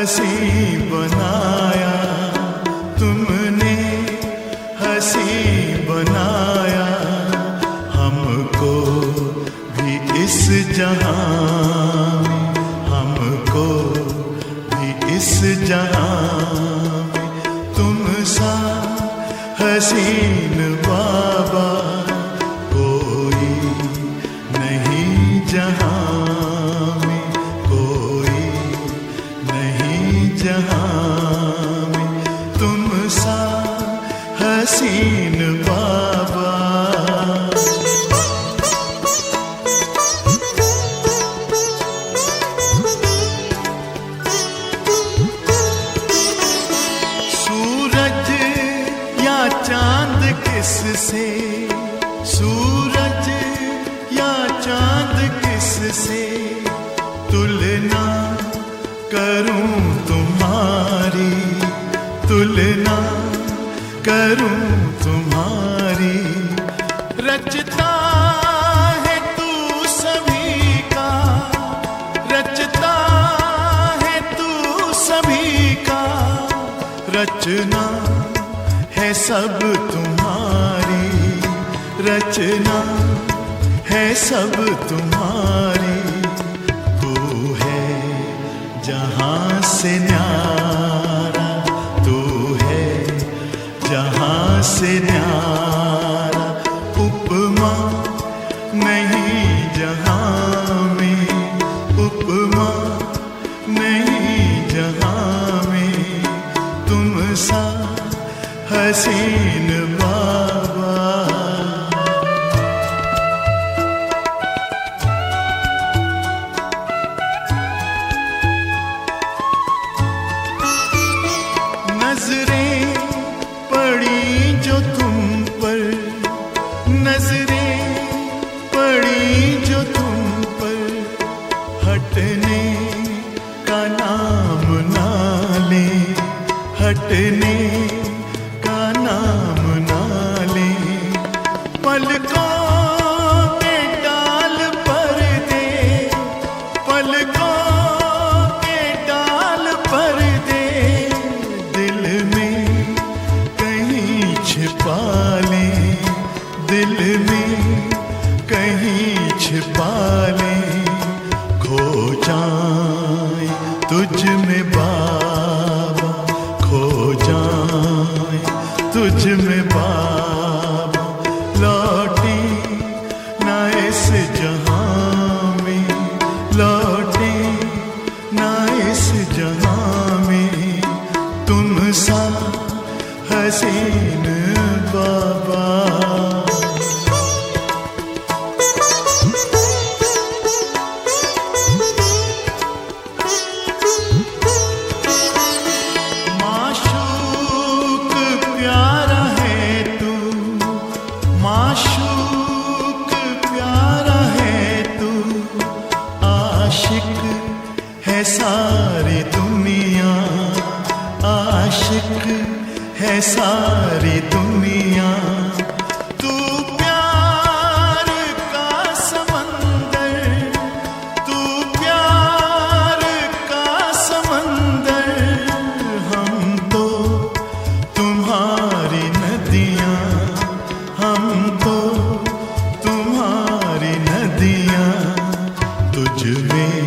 हंसी बनाया, तुमने हंसी बनाया हमको भी इस जहां में, हमको भी इस जहां में। तुम सा हसीन बाबा कोई नहीं जहां में, कोई नहीं जहां में। तुम सा हसीन बाबा। सूरज या चांद किससे, सूरज या चांद किससे तुलना करूं तुम्हारी, तुलना करूं तुम्हारी। रचता है तू सभी का, रचता है तू सभी का। रचना है सब तुम्हारी, रचना है सब तुम्हारी। तू है जहां से न्यारा, तू है जहां से न्यारा। उपमा नहीं जहां में, उपमा नहीं जहां में। तुम सा हसीन बाबा। नजरें पड़ी जो तुम पर, नजरें पड़ी जो तुम पर। हटने का नाम ना ले, हटने का नाम ना ले। पलकों के डाल पर दे, पलकों के डाल पर दे। दिल में कहीं छिपा ले, दिल में कहीं छिपा ले। खो जाए तुझ में बाबा, खो जाए तुझ में बाबा। लौटे ना इस जहां में, लौटे ना इस जहां में। तुम सा हसीन बाबा। माशूक प्यारा है तू, माशूक प्यारा है तू। आशिक है सारी दुनिया, आशिक है सारी दुनिया। तू प्यार का समंदर, तू प्यार का समंदर। हम तो तुम्हारी नदियाँ, हम तो तुम्हारी नदियाँ। तुझ में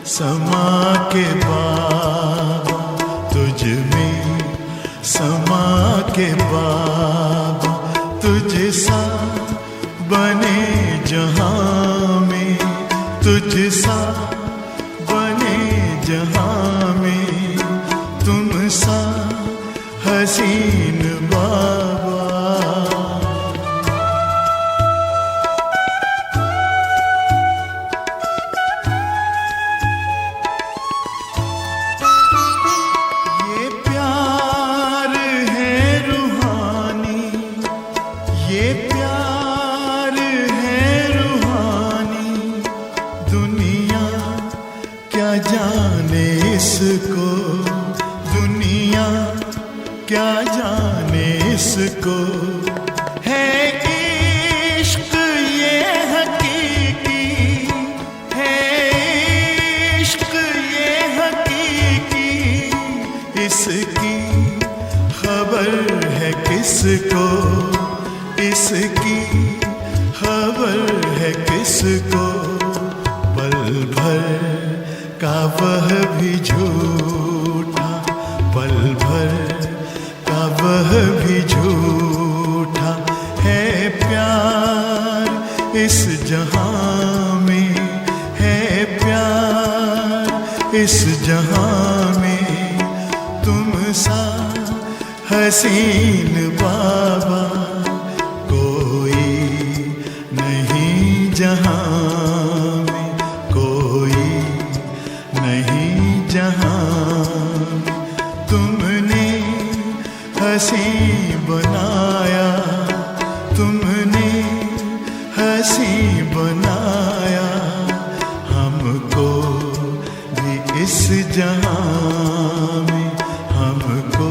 समा के बाबा, तुझ में समा के बाबा। तुझ सा बने जहां में, तुझ सा बने जहां में। तुम सा हसीन बाबा। ये प्यार है रूहानी, ये प्यार है रूहानी। दुनिया क्या जाने इसको, दुनिया क्या जाने इसको। है इश्क ये हकीकी, है इश्क ये हकीकी। इसकी खबर है किसको, इसकी खबर है किसको, पल भर का वह भी झूठा, पल भर का वह भी झूठा है प्यार इस जहां में, है प्यार इस जहां में, तुम सा हसीन बाबा कोई नहीं जहां में, कोई नहीं जहां में, तुमने हंसी बनाया, तुमने हंसी बनाया हमको भी इस जहां में, हमको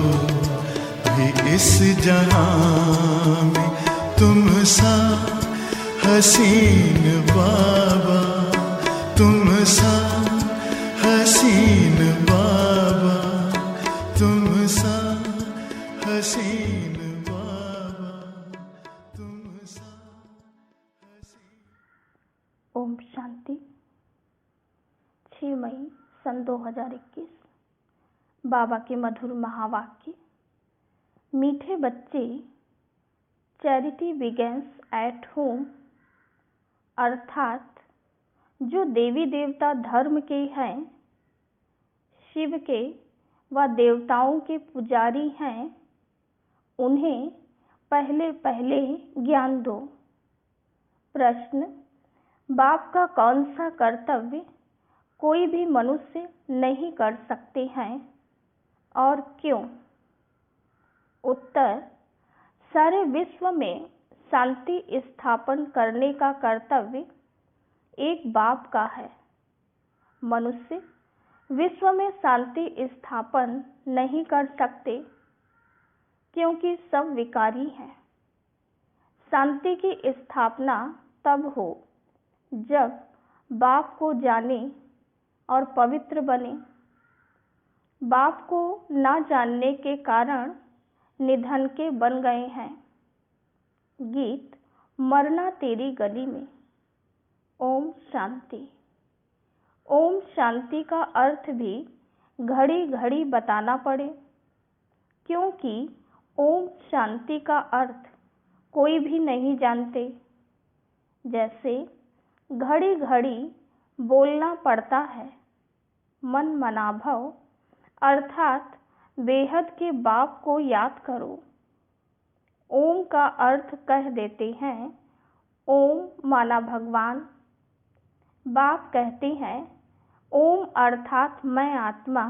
भी इस जहां में, तुम सा हसीन बाबा, तुम सा हसीन बाबा, तुम सा हसीन बाबा, तुम सा हसीन। ओम शांति। 6 मई सन 2021। बाबा के मधुर महावाक्य। मीठे बच्चे, चैरिटी बिगेन्स एट होम, अर्थात जो देवी देवता धर्म के हैं, शिव के व देवताओं के पुजारी हैं, उन्हें पहले पहले ज्ञान दो। प्रश्न: बाप का कौन सा कर्तव्य कोई भी मनुष्य नहीं कर सकते हैं और क्यों? उत्तर: सारे विश्व में शांति स्थापन करने का कर्तव्य एक बाप का है। मनुष्य विश्व में शांति स्थापन नहीं कर सकते क्योंकि सब विकारी हैं। शांति की स्थापना तब हो जब बाप को जाने और पवित्र बने। बाप को न जानने के कारण निधन के बन गए हैं। गीत मरना तेरी गली में। ओम शांति। ओम शांति का अर्थ भी घड़ी घड़ी बताना पड़े, क्योंकि ओम शांति का अर्थ कोई भी नहीं जानते। जैसे घड़ी घड़ी बोलना पड़ता है, मन मनाभव अर्थात बेहद के बाप को याद करो। ओम का अर्थ कह देते हैं, ओम माना भगवान। बाप कहते हैं, ओम अर्थात मैं आत्मा,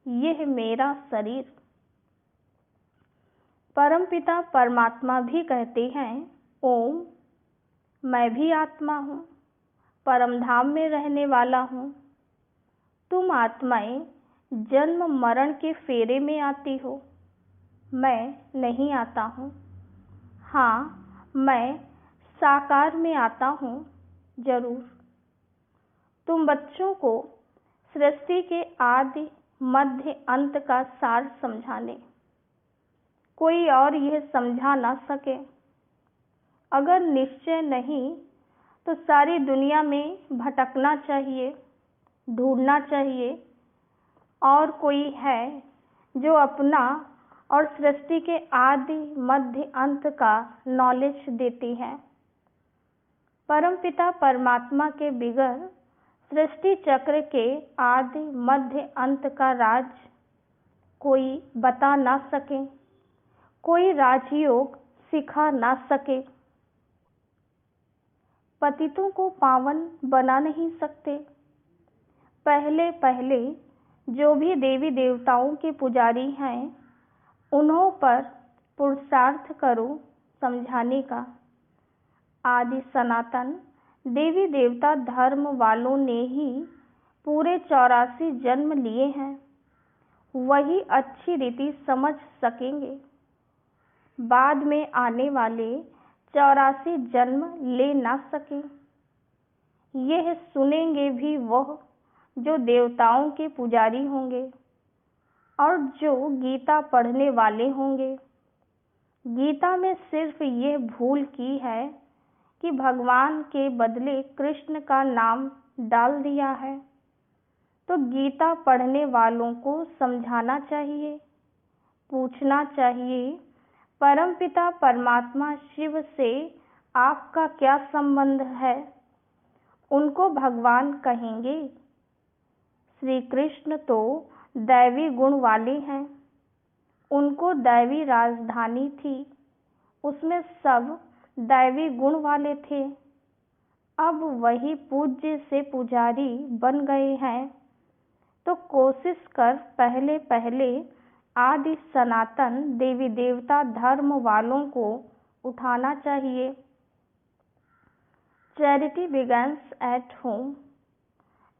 यह मेरा शरीर। परमपिता परमात्मा भी कहते हैं, ओम मैं भी आत्मा हूँ, परमधाम में रहने वाला हूँ। तुम आत्माएं जन्म मरण के फेरे में आती हो, मैं नहीं आता हूँ। हाँ, मैं साकार में आता हूँ जरूर। तुम बच्चों को सृष्टि के आदि मध्य अंत का सार समझाने, कोई और यह समझा ना सके। अगर निश्चय नहीं तो सारी दुनिया में भटकना चाहिए, ढूंढना चाहिए और कोई है जो अपना और सृष्टि के आदि मध्य अंत का नॉलेज देती है। परमपिता परमात्मा के बिगर सृष्टि चक्र के आदि मध्य अंत का राज कोई बता ना सके, कोई राजयोग सिखा ना सके। पतितों को पावन बना नहीं सकते। पहले पहले जो भी देवी देवताओं के पुजारी हैं, उन्हों पर पुरुषार्थ करो समझाने का। आदि सनातन देवी देवता धर्म वालों ने ही पूरे 84 जन्म लिए हैं, वही अच्छी रीति समझ सकेंगे। बाद में आने वाले 84 जन्म ले ना सके। यह सुनेंगे भी वह जो देवताओं के पुजारी होंगे। और जो गीता पढ़ने वाले होंगे। गीता में सिर्फ ये भूल की है कि भगवान के बदले कृष्ण का नाम डाल दिया है। तो गीता पढ़ने वालों को समझाना चाहिए, पूछना चाहिए, परमपिता परमात्मा शिव से आपका क्या संबंध है? उनको भगवान कहेंगे। श्री कृष्ण तो दैवी गुण वाले हैं, उनको दैवी राजधानी थी, उसमें सब दैवी गुण वाले थे। अब वही पूज्य से पुजारी बन गए हैं, तो कोशिश कर पहले पहले आदि सनातन देवी देवता धर्म वालों को उठाना चाहिए। Charity begins at home.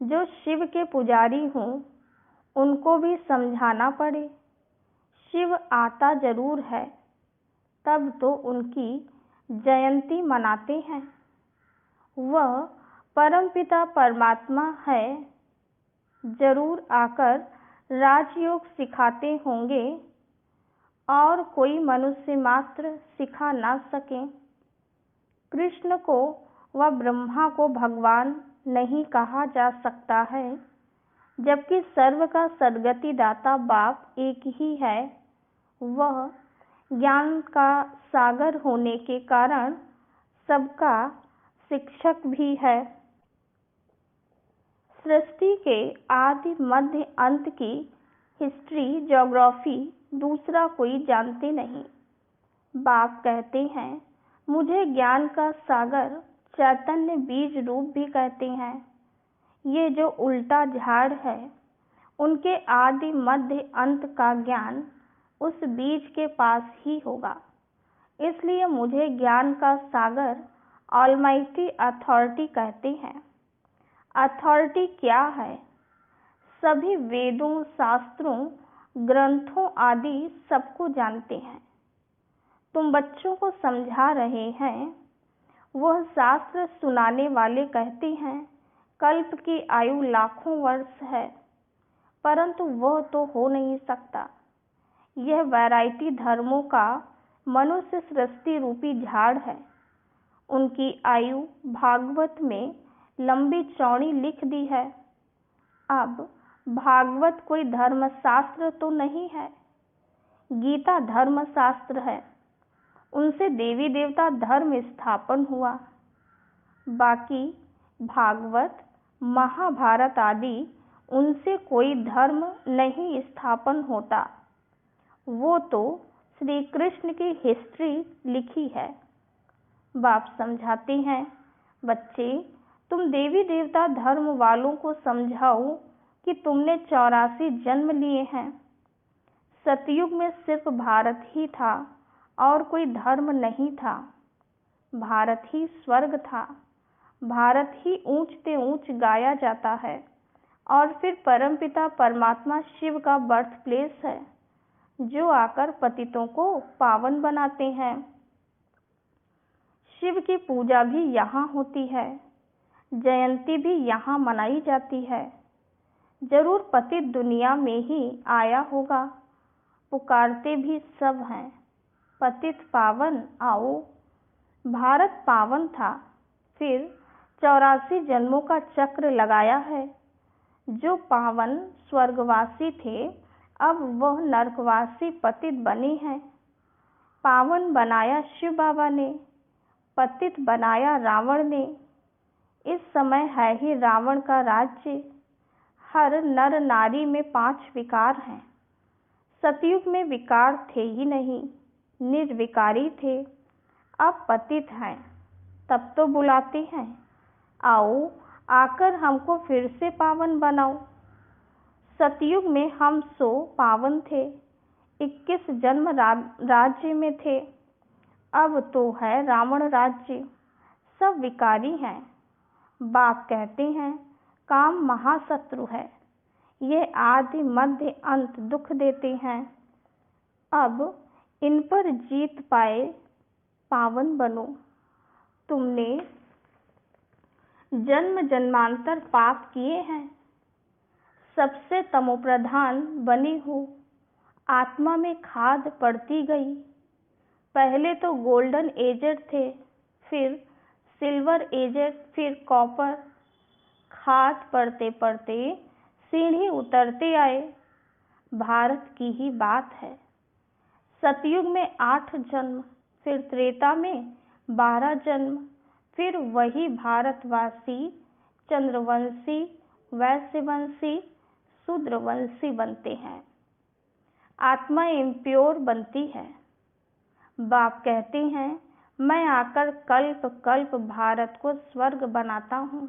जो शिव के पुजारी हों उनको भी समझाना पड़े। शिव आता जरूर है, तब तो उनकी जयंती मनाते हैं। वह परमपिता परमात्मा है, जरूर आकर राजयोग सिखाते होंगे और कोई मनुष्य मात्र सिखा ना सके। कृष्ण को व ब्रह्मा को भगवान नहीं कहा जा सकता है, जबकि सर्व का सद्गति दाता बाप एक ही है। वह ज्ञान का सागर होने के कारण सबका शिक्षक भी है। सृष्टि के आदि मध्य अंत की हिस्ट्री ज्योग्राफी दूसरा कोई जानते नहीं। बाप कहते हैं, मुझे ज्ञान का सागर चैतन्य बीज रूप भी कहते हैं। ये जो उल्टा झाड़ है, उनके आदि मध्य अंत का ज्ञान उस बीज के पास ही होगा। इसलिए मुझे ज्ञान का सागर ऑलमाइटी अथॉरिटी कहते हैं। अथॉरिटी क्या है? सभी वेदों, शास्त्रों, ग्रंथों आदि सबको जानते हैं। तुम बच्चों को समझा रहे हैं, वह शास्त्र सुनाने वाले कहते हैं कल्प की आयु लाखों वर्ष है, परंतु वह तो हो नहीं सकता। यह वैरायटी धर्मों का मनुष्य सृष्टि रूपी झाड़ है। उनकी आयु भागवत में लंबी चौड़ी लिख दी है। अब भागवत कोई धर्मशास्त्र तो नहीं है, गीता धर्मशास्त्र है। उनसे देवी देवता धर्म स्थापन हुआ। बाकी भागवत, महाभारत आदि उनसे कोई धर्म नहीं स्थापन होता। वो तो श्री कृष्ण की हिस्ट्री लिखी है। बाप समझाते हैं, बच्चे तुम देवी देवता धर्म वालों को समझाओ कि तुमने 84 जन्म लिए हैं। सतयुग में सिर्फ भारत ही था और कोई धर्म नहीं था। भारत ही स्वर्ग था। भारत ही ऊंच से ऊंच गाया जाता है और फिर परमपिता परमात्मा शिव का बर्थ प्लेस है, जो आकर पतितों को पावन बनाते हैं। शिव की पूजा भी यहाँ होती है, जयंती भी यहाँ मनाई जाती है। जरूर पतित दुनिया में ही आया होगा। पुकारते भी सब हैं, पतित पावन आओ। भारत पावन था, फिर 84 जन्मों का चक्र लगाया है। जो पावन स्वर्गवासी थे, अब वह नरकवासी पतित बने हैं। पावन बनाया शिव बाबा ने, पतित बनाया रावण ने। इस समय है ही रावण का राज्य। हर नर नारी में 5 विकार हैं। सतयुग में विकार थे ही नहीं, निर्विकारी थे। अब पतित हैं, तब तो बुलाते हैं, आओ आकर हमको फिर से पावन बनाओ। सतयुग में हम सो पावन थे, 21 जन्म राज्य में थे। अब तो है रावण राज्य, सब विकारी हैं। बाप कहते हैं, काम महाशत्रु है, यह आदि मध्य अंत दुख देते हैं। अब इन पर जीत पाए पावन बनो। तुमने जन्म जन्मांतर पाप किए हैं, सबसे तमोप्रधान बने हो। आत्मा में खाद पड़ती गई। पहले तो गोल्डन एजेड थे, फिर सिल्वर एजेड, फिर कॉपर। खाद पड़ते पड़ते सीढ़ी उतरते आए। भारत की ही बात है। सतयुग में 8 जन्म, फिर त्रेता में 12 जन्म, फिर वही भारतवासी चंद्रवंशी, वैश्यवंशी, शूद्रवंशी बनते हैं। आत्मा इम्प्योर बनती है। बाप कहते हैं, मैं आकर कल्प कल्प भारत को स्वर्ग बनाता हूँ।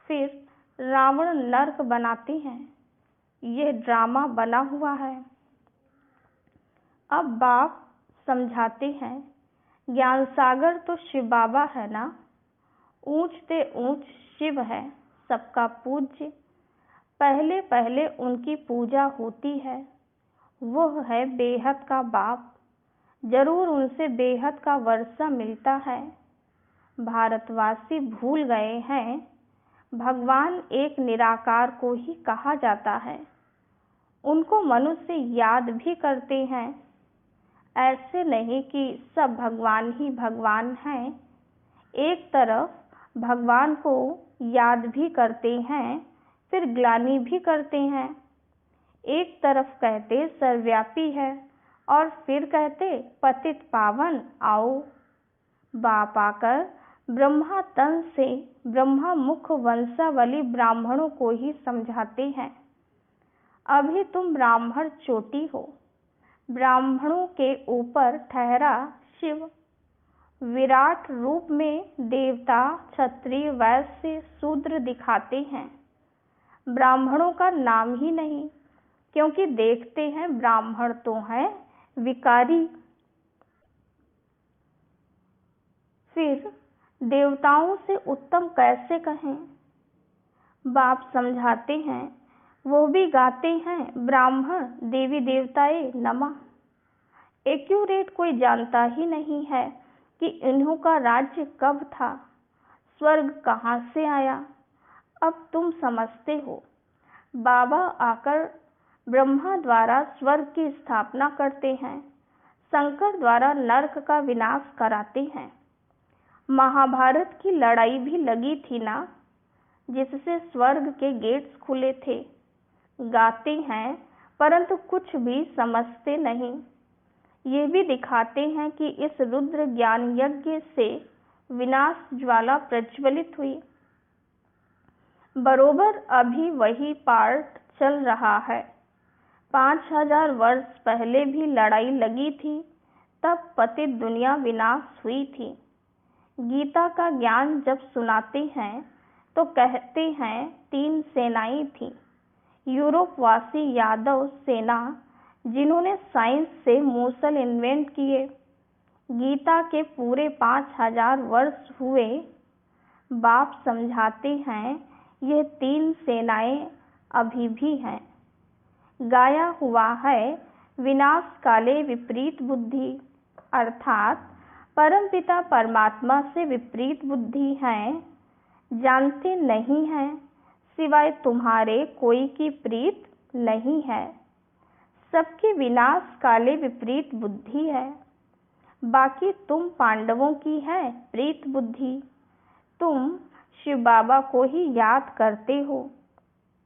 फिर रावण नरक बनाते हैं। यह ड्रामा बना हुआ है। अब बाप समझाते हैं, ज्ञान सागर तो शिव बाबा है ना। ऊंच से ऊंच शिव है, सबका पूज्य। पहले पहले उनकी पूजा होती है। वह है बेहद का बाप। जरूर उनसे बेहद का वर्षा मिलता है। भारतवासी भूल गए हैं, भगवान एक निराकार को ही कहा जाता है। उनको मनुष्य याद भी करते हैं। ऐसे नहीं कि सब भगवान ही भगवान हैं। एक तरफ भगवान को याद भी करते हैं, फिर ग्लानि भी करते हैं। एक तरफ कहते सर्वव्यापी है और फिर कहते पतित पावन आओ। बाप आकर ब्रह्मा तन से ब्रह्मा मुख वंशावली ब्राह्मणों को ही समझाते हैं। अभी तुम ब्राह्मण चोटी हो। ब्राह्मणों के ऊपर ठहरा शिव। विराट रूप में देवता, क्षत्रिय, वैश्य, शूद्र दिखाते हैं। ब्राह्मणों का नाम ही नहीं, क्योंकि देखते हैं ब्राह्मण तो हैं विकारी। फिर देवताओं से उत्तम कैसे कहें? बाप समझाते हैं, वो भी गाते हैं ब्राह्मण देवी देवताए नमः। एक्यूरेट कोई जानता ही नहीं है कि इन्हों का राज्य कब था, स्वर्ग कहाँ से आया। अब तुम समझते हो। बाबा आकर ब्रह्मा द्वारा स्वर्ग की स्थापना करते हैं, शंकर द्वारा नरक का विनाश कराते हैं। महाभारत की लड़ाई भी लगी थी ना, जिससे स्वर्ग के गेट्स खुले थे। गाते हैं परंतु कुछ भी समझते नहीं। ये भी दिखाते हैं कि इस रुद्र ज्ञान यज्ञ से विनाश ज्वाला प्रज्वलित हुई। बरोबर अभी वही पार्ट चल रहा है। 5000 वर्ष पहले भी लड़ाई लगी थी, तब पतित दुनिया विनाश हुई थी। गीता का ज्ञान जब सुनाते हैं तो कहते हैं 3 सेनाएं थी। यूरोपवासी यादव सेना, जिन्होंने साइंस से मूसल इन्वेंट किए। गीता के पूरे 5000 वर्ष हुए। बाप समझाते हैं, ये 3 सेनाएं अभी भी हैं। गाया हुआ है विनाश काले विपरीत बुद्धि, अर्थात परमपिता परमात्मा से विपरीत बुद्धि है। जानते नहीं हैं, सिवाय तुम्हारे कोई की प्रीत नहीं है। सबकी विनाश काले विपरीत बुद्धि है। बाकी तुम पांडवों की है प्रीत बुद्धि। तुम शिव बाबा को ही याद करते हो।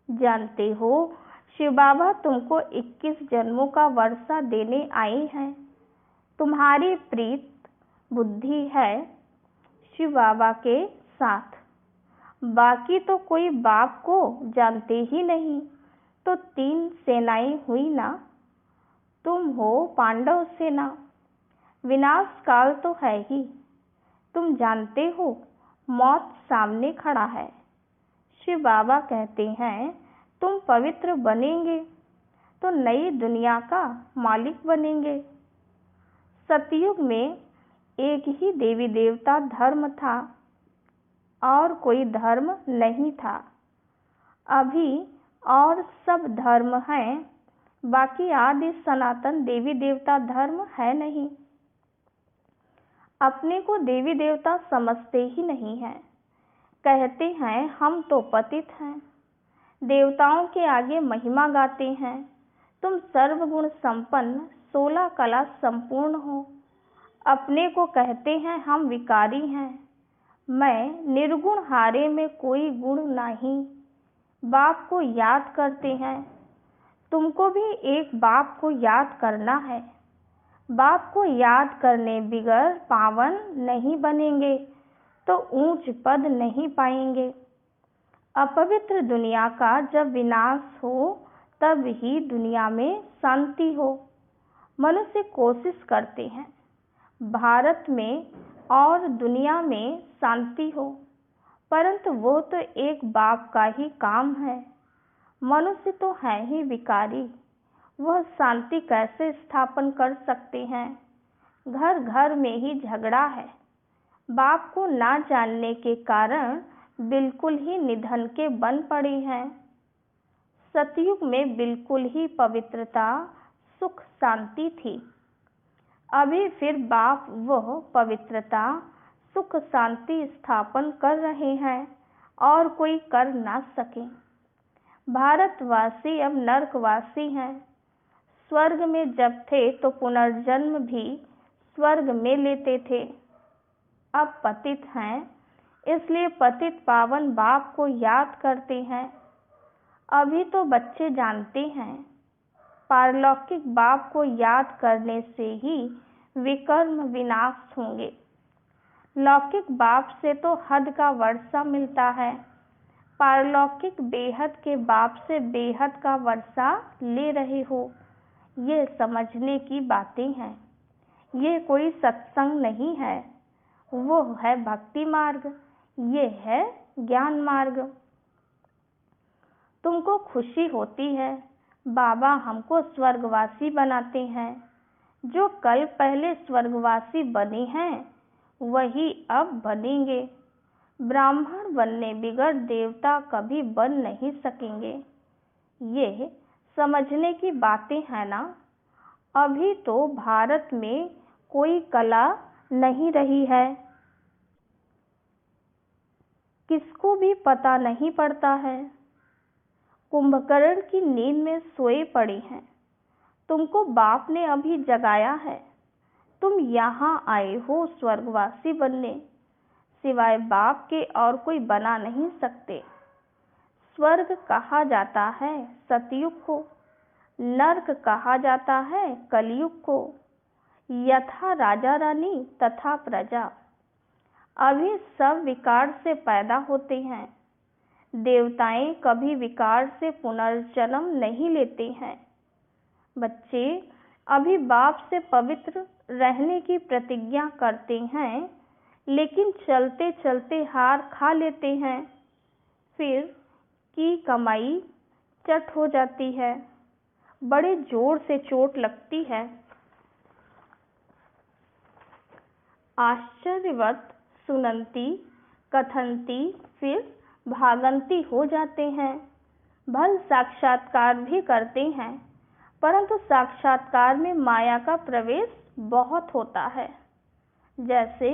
जानते हो शिव बाबा तुमको 21 जन्मों का वर्षा देने आए हैं। तुम्हारी प्रीत बुद्धि है शिव बाबा के साथ। बाकी तो कोई बाप को जानते ही नहीं। तो 3 सेनाएं हुई ना। तुम हो पांडव सेना। विनाश काल तो है ही। तुम जानते हो मौत सामने खड़ा है। शिव बाबा कहते हैं, तुम पवित्र बनेंगे तो नई दुनिया का मालिक बनेंगे। सतयुग में एक ही देवी देवता धर्म था और कोई धर्म नहीं था। अभी और सब धर्म हैं, बाकी आदि सनातन देवी देवता धर्म है नहीं। अपने को देवी देवता समझते ही नहीं हैं। कहते हैं हम तो पतित हैं। देवताओं के आगे महिमा गाते हैं, तुम सर्वगुण संपन्न 16 कला संपूर्ण हो। अपने को कहते हैं हम विकारी हैं। मैं निर्गुण हारे में कोई गुण नहीं। बाप को याद करते हैं। तुमको भी एक बाप को याद करना है। बाप को याद करने बिगर पावन नहीं बनेंगे तो ऊंच पद नहीं पाएंगे। अपवित्र दुनिया का जब विनाश हो तब ही दुनिया में शांति हो। मनुष्य कोशिश करते हैं भारत में और दुनिया में शांति हो, परंतु वो तो एक बाप का ही काम है। मनुष्य तो है ही विकारी, वह शांति कैसे स्थापन कर सकते हैं। घर घर में ही झगड़ा है। बाप को ना जानने के कारण बिल्कुल ही निधन के बन पड़े हैं। सतयुग में बिल्कुल ही पवित्रता सुख शांति थी। अभी फिर बाप वह पवित्रता सुख शांति स्थापन कर रहे हैं और कोई कर ना सके। भारतवासी अब नरकवासी हैं। स्वर्ग में जब थे तो पुनर्जन्म भी स्वर्ग में लेते थे। अब पतित हैं, इसलिए पतित पावन बाप को याद करते हैं। अभी तो बच्चे जानते हैं पारलौकिक बाप को याद करने से ही विकर्म विनाश होंगे। लौकिक बाप से तो हद का वर्षा मिलता है, पारलौकिक बेहद के बाप से बेहद का वर्षा ले रहे हो। ये समझने की बातें हैं। ये कोई सत्संग नहीं है, वो है भक्ति मार्ग, ये है ज्ञान मार्ग। तुमको खुशी होती है बाबा हमको स्वर्गवासी बनाते हैं। जो कल पहले स्वर्गवासी बने हैं वही अब बनेंगे। ब्राह्मण बनने बिगड़ देवता कभी बन नहीं सकेंगे। ये समझने की बातें हैं ना। अभी तो भारत में कोई कला नहीं रही है, किसको भी पता नहीं पड़ता है। कुंभकर्ण की नींद में सोए पड़े हैं। तुमको बाप ने अभी जगाया है। तुम यहाँ आए हो स्वर्गवासी बनने, सिवाय बाप के और कोई बना नहीं सकते। स्वर्ग कहा जाता है सतयुग को, नरक कहा जाता है कलयुग को। यथा राजा रानी तथा प्रजा। अभी सब विकार से पैदा होते हैं। देवताएं कभी विकार से पुनर्जन्म नहीं लेते हैं। बच्चे अभी बाप से पवित्र रहने की प्रतिज्ञा करते हैं, लेकिन चलते चलते हार खा लेते हैं। फिर की कमाई चट हो जाती है, बड़े जोर से चोट लगती है। आश्चर्यवत सुनंती कथनती फिर भागंती हो जाते हैं। भल साक्षात्कार भी करते हैं, परंतु साक्षात्कार में माया का प्रवेश बहुत होता है। जैसे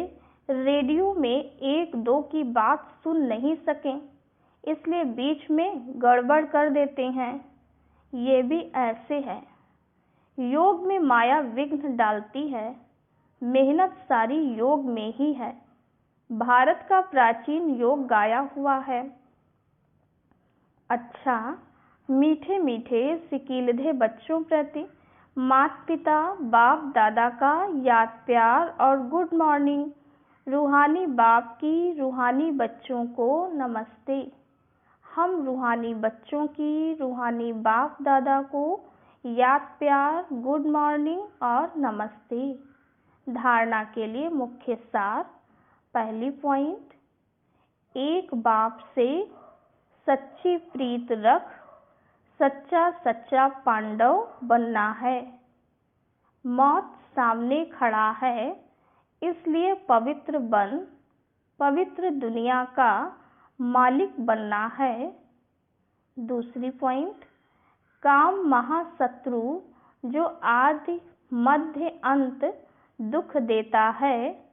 रेडियो में एक दो की बात सुन नहीं सकें, इसलिए बीच में गड़बड़ कर देते हैं। ये भी ऐसे है। योग में माया विघ्न डालती है। मेहनत सारी योग में ही है। भारत का प्राचीन योग गाया हुआ है। अच्छा, मीठे मीठे सिकीलधे बच्चों प्रति माता पिता बाप दादा का याद प्यार और गुड मॉर्निंग। रूहानी बाप की रूहानी बच्चों को नमस्ते। हम रूहानी बच्चों की रूहानी बाप दादा को याद प्यार गुड मॉर्निंग और नमस्ते। धारणा के लिए मुख्य सार। पहली पॉइंट, एक बाप से सच्ची प्रीत रख सच्चा सच्चा पांडव बनना है। मौत सामने खड़ा है, इसलिए पवित्र बन पवित्र दुनिया का मालिक बनना है। दूसरी पॉइंट, काम महाशत्रु जो आदि मध्य अंत दुख देता है,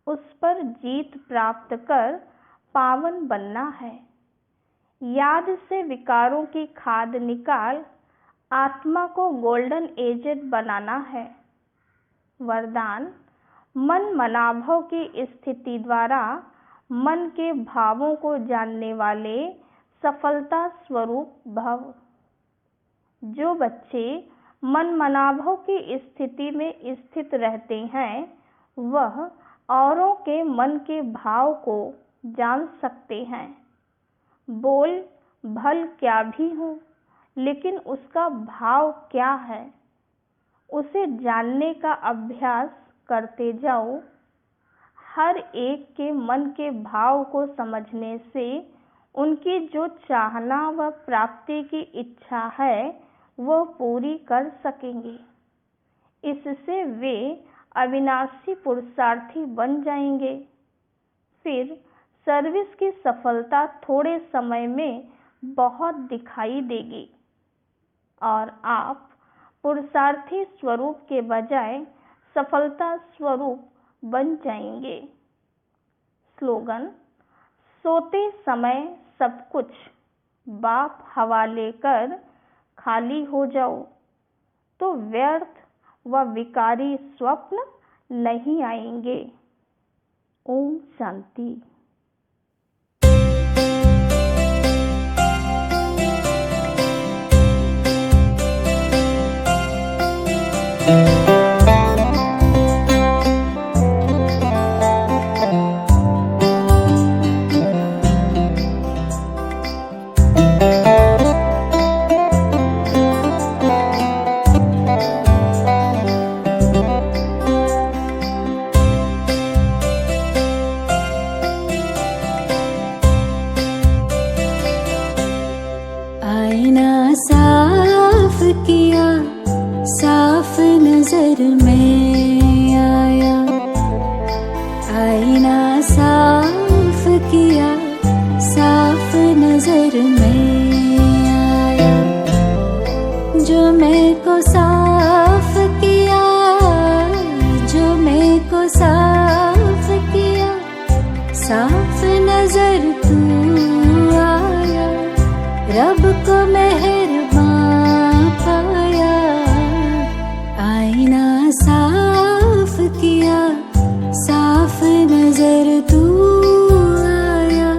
उस पर जीत प्राप्त कर पावन बनना है। याद से विकारों की खाद निकाल आत्मा को गोल्डन एजेड बनाना है। वरदान: मन मनाभव की स्थिति द्वारा मन के भावों को जानने वाले सफलता स्वरूप भव। जो बच्चे मन मनाभव की स्थिति में स्थित रहते हैं वह औरों के मन के भाव को जान सकते हैं। बोल भल क्या भी हो, लेकिन उसका भाव क्या है, उसे जानने का अभ्यास करते जाओ। हर एक के मन के भाव को समझने से उनकी जो चाहना व प्राप्ति की इच्छा है वह पूरी कर सकेंगे। इससे वे अविनाशी पुरुषार्थी बन जाएंगे। फिर सर्विस की सफलता थोड़े समय में बहुत दिखाई देगी और आप पुरुषार्थी स्वरूप के बजाय सफलता स्वरूप बन जाएंगे। स्लोगन: सोते समय सब कुछ बाप हवाले कर खाली हो जाओ तो व्यर्थ व विकारी स्वप्न नहीं आएंगे। ओम शांति। आईना साफ किया, साफ नजर में आया। आईना साफ किया, साफ नजर में आया। जो मैं को साफ किया, जो मैं को साफ किया, साफ नजर तू आया। रब को मेहरबान पाया। आईना साफ किया, साफ नजर तू आया।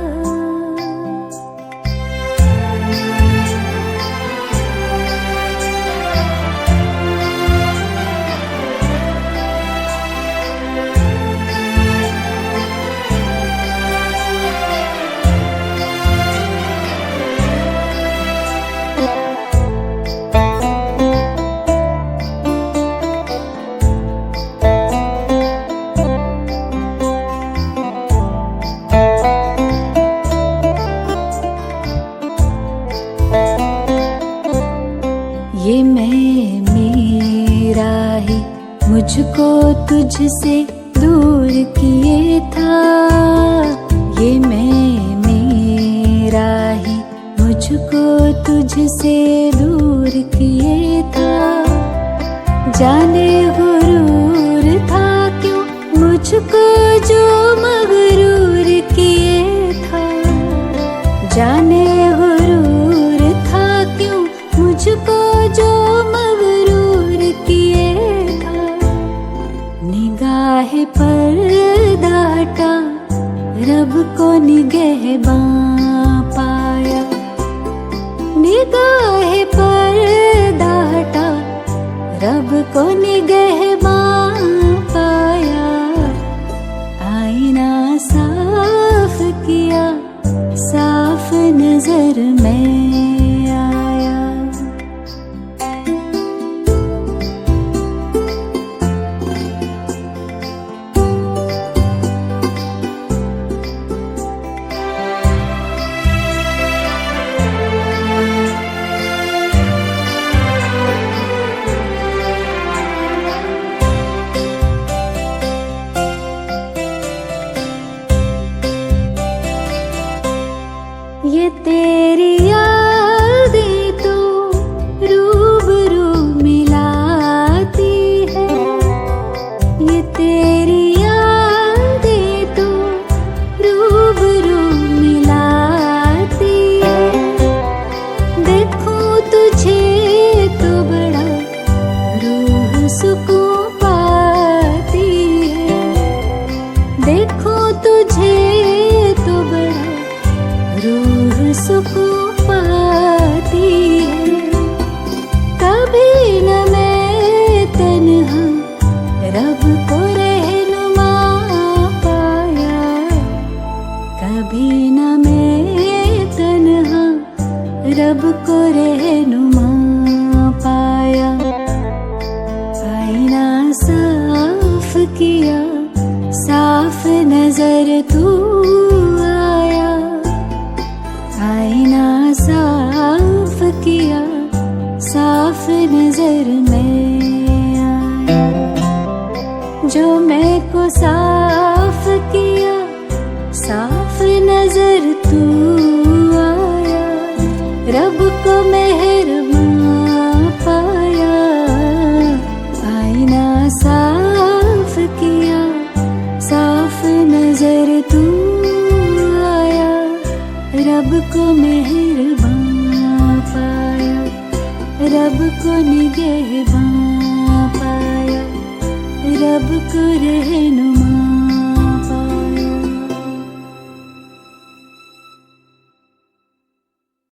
ये मैं मेरा ही मुझको तुझसे दूर किए था। ये मैं मेरा ही मुझको तुझसे दूर किए था। जाने गुरूर था क्यों मुझको जो मगरूर किए था। जाने गुरूर था क्यों मुझको जो मगरूर किए था। निगाह पर्दा हटा, रब को निगहबां पाया। निगाह पर्दा हटा, रब को निगहबां पाया। आईना साफ किया, साफ नजर में आया। रब को रहनुमा पाया। आईना साफ किया, साफ नजर तू आया। आईना साफ किया, साफ नजर में आया। जो मैं को साफ किया, साफ नजर तू आया। रब को मेहरबान पाया। आईना साफ किया, साफ नजर तू आया। रब को मेहरबान पाया। रब को निगहबान पाया। रब को रहनुमा